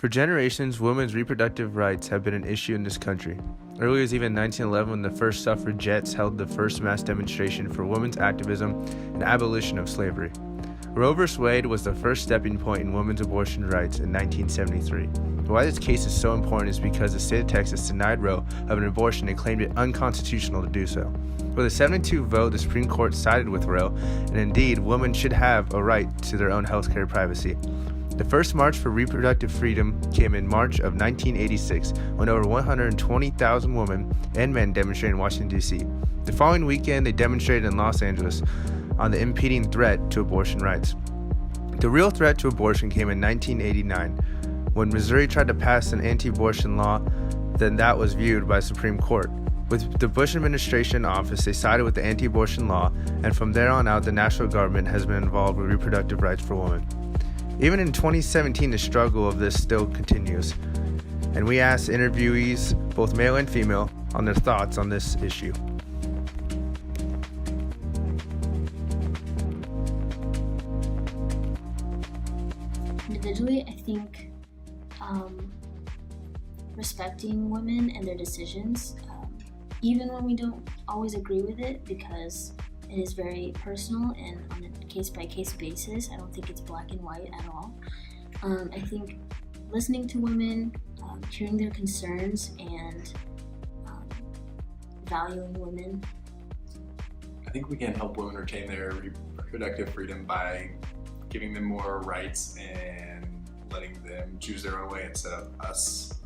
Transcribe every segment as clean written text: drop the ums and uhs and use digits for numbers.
For generations, women's reproductive rights have been an issue in this country. Earlier as even 1911, when the first suffragettes held the first mass demonstration for women's activism and abolition of slavery. Roe v. Wade was the first stepping point in women's abortion rights in 1973. Why this case is so important is because the state of Texas denied Roe of an abortion and claimed it unconstitutional to do so. With a 7-2 vote, the Supreme Court sided with Roe, and indeed, women should have a right to their own healthcare privacy. The first March for Reproductive Freedom came in March of 1986, when over 120,000 women and men demonstrated in Washington, D.C. The following weekend, they demonstrated in Los Angeles on the impending threat to abortion rights. The real threat to abortion came in 1989, when Missouri tried to pass an anti-abortion law. Then that was viewed by the Supreme Court. With the Bush administration in office, they sided with the anti-abortion law, and from there on out, the national government has been involved with reproductive rights for women. Even in 2017, the struggle of this still continues, and we asked interviewees, both male and female, on their thoughts on this issue. Individually, I think respecting women and their decisions, even when we don't always agree with it, because it is very personal and on a case-by-case basis. I don't think it's black and white at all. I think listening to women, hearing their concerns, and valuing women. I think we can help women retain their reproductive freedom by giving them more rights and letting them choose their own way instead of us,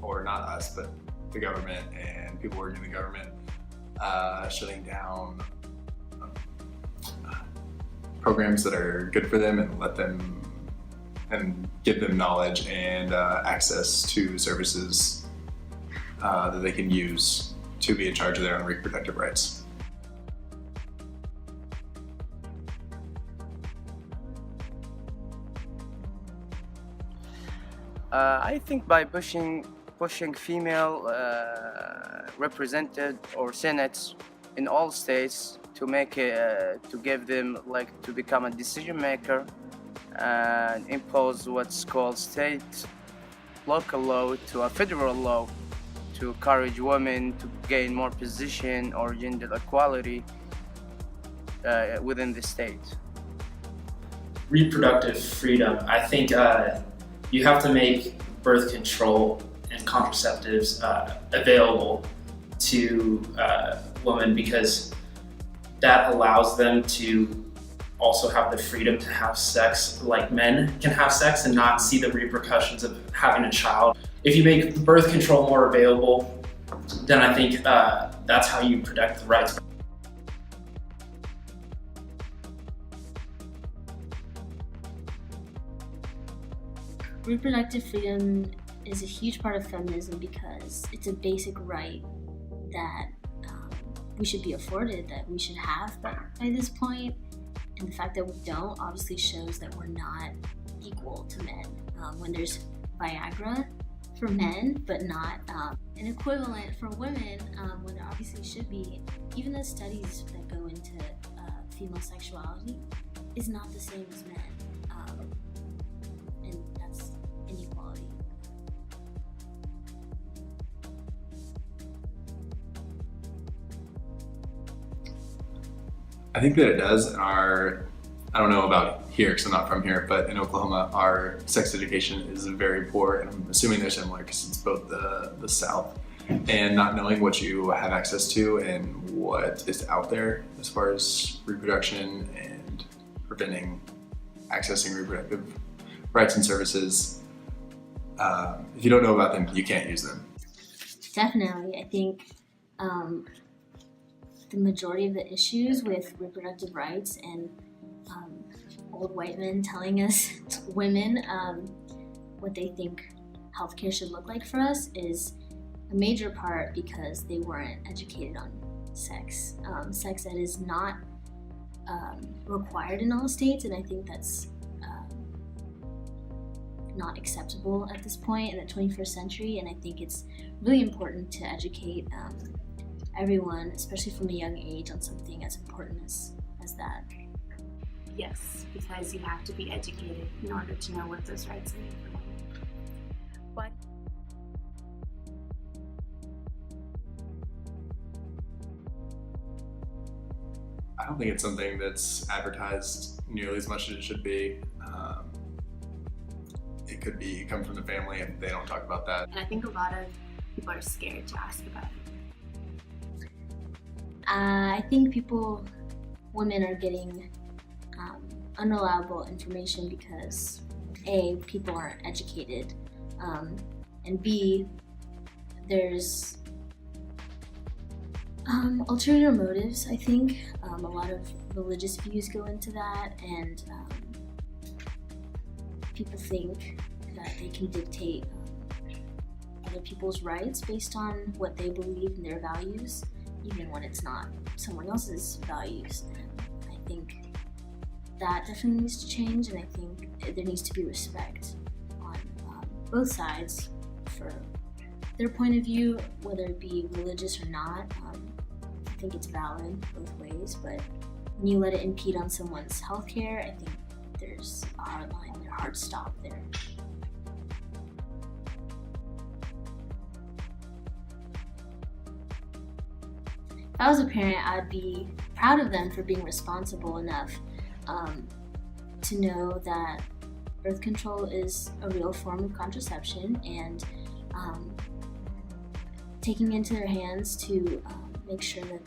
or not us, but the government and people working in the government shutting down programs that are good for them and let them and give them knowledge and access to services that they can use to be in charge of their own reproductive rights. I think by pushing female represented or senates in all states to make to give them to become a decision maker and impose what's called state local law to a federal law to encourage women to gain more position or gender equality within the state. Reproductive freedom. I think you have to make birth control and contraceptives available to women, because that allows them to also have the freedom to have sex like men can have sex and not see the repercussions of having a child. If you make birth control more available, then I think that's how you protect the rights. Reproductive freedom is a huge part of feminism because it's a basic right that we should be afforded, that we should have by this point. And the fact that we don't obviously shows that we're not equal to men. When there's Viagra for men, but not an equivalent for women, when there obviously should be, even the studies that go into female sexuality is not the same as men. And that's inequality. I think that it does. I don't know about here because I'm not from here, but in Oklahoma, our sex education is very poor, and I'm assuming they're similar because it's both the South. And not knowing what you have access to and what is out there as far as reproduction and preventing accessing reproductive rights and services. If you don't know about them, you can't use them. Definitely. I think the majority of the issues with reproductive rights and old white men telling us women what they think healthcare should look like for us is a major part because they weren't educated on sex. Sex ed is not required in all states, and I think that's not acceptable at this point in the 21st century, and I think it's really important to educate everyone, especially from a young age, on something as important as that. Yes, because you have to be educated in order to know what those rights mean for women. Why? I don't think it's something that's advertised nearly as much as it should be. It could be come from the family and they don't talk about that. And I think a lot of people are scared to ask about it. I think women are getting unreliable information because A, people aren't educated, and B, there's ulterior motives, I think. A lot of religious views go into that, and people think that they can dictate other people's rights based on what they believe and their values, even when it's not someone else's values. And I think that definitely needs to change, and I think there needs to be respect on both sides for their point of view, whether it be religious or not. I think it's valid both ways, but when you let it impede on someone's healthcare, I think there's a hard line, a hard stop there. If I was a parent, I'd be proud of them for being responsible enough to know that birth control is a real form of contraception, and taking it into their hands to make sure that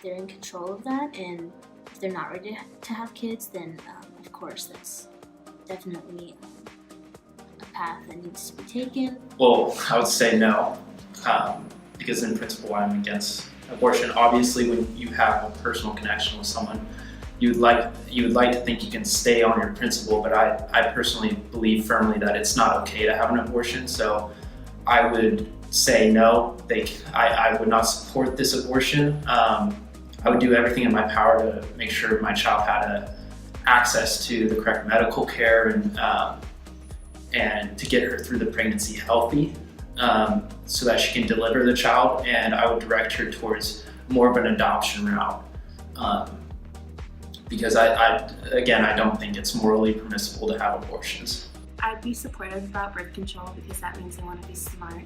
they're in control of that, and if they're not ready to have kids, then of course that's definitely a path that needs to be taken. Well, I would say no, because in principle I'm against abortion. Obviously, when you have a personal connection with someone, you would like to think you can stay on your principle, but I personally believe firmly that it's not okay to have an abortion. So I would say no. I would not support this abortion. I would do everything in my power to make sure my child had access to the correct medical care and to get her through the pregnancy healthy, so that she can deliver the child. And I would direct her towards more of an adoption route, because I don't think it's morally permissible to have abortions. I'd be supportive about birth control because that means I want to be smart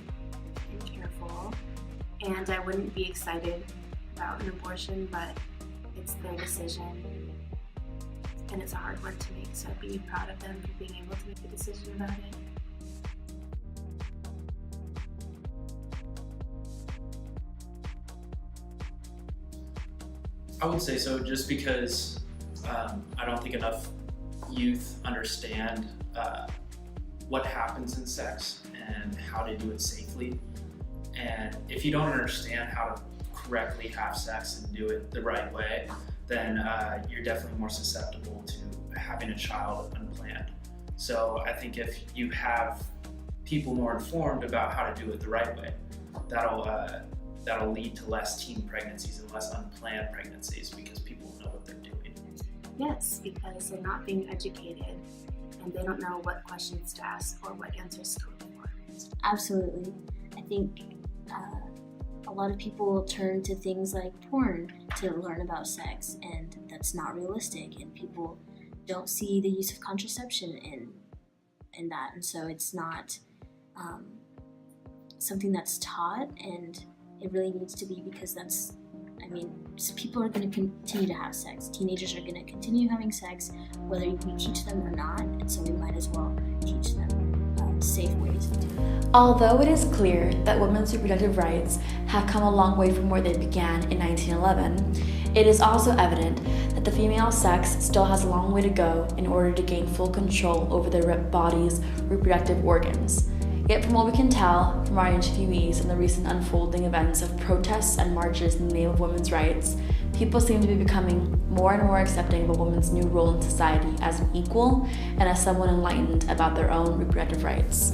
and careful, and I wouldn't be excited about an abortion, but it's their decision and it's a hard one to make, so I'd be proud of them for being able to make a decision about it. I would say so, just because I don't think enough youth understand what happens in sex and how to do it safely. And if you don't understand how to correctly have sex and do it the right way, then you're definitely more susceptible to having a child unplanned. So I think if you have people more informed about how to do it the right way, that'll lead to less teen pregnancies and less unplanned pregnancies, because people know what they're doing. Yes, because they're not being educated and they don't know what questions to ask or what answers to look for. Absolutely. I think a lot of people turn to things like porn to learn about sex, and that's not realistic, and people don't see the use of contraception in that, and so it's not something that's taught, and it really needs to be, because people are going to continue to have sex. Teenagers are going to continue having sex whether we teach them or not, and so we might as well teach them safe ways of doing it. Although it is clear that women's reproductive rights have come a long way from where they began in 1911, it is also evident that the female sex still has a long way to go in order to gain full control over their body's reproductive organs. Yet from what we can tell from our interviewees and the recent unfolding events of protests and marches in the name of women's rights, people seem to be becoming more and more accepting of a woman's new role in society as an equal and as someone enlightened about their own reproductive rights.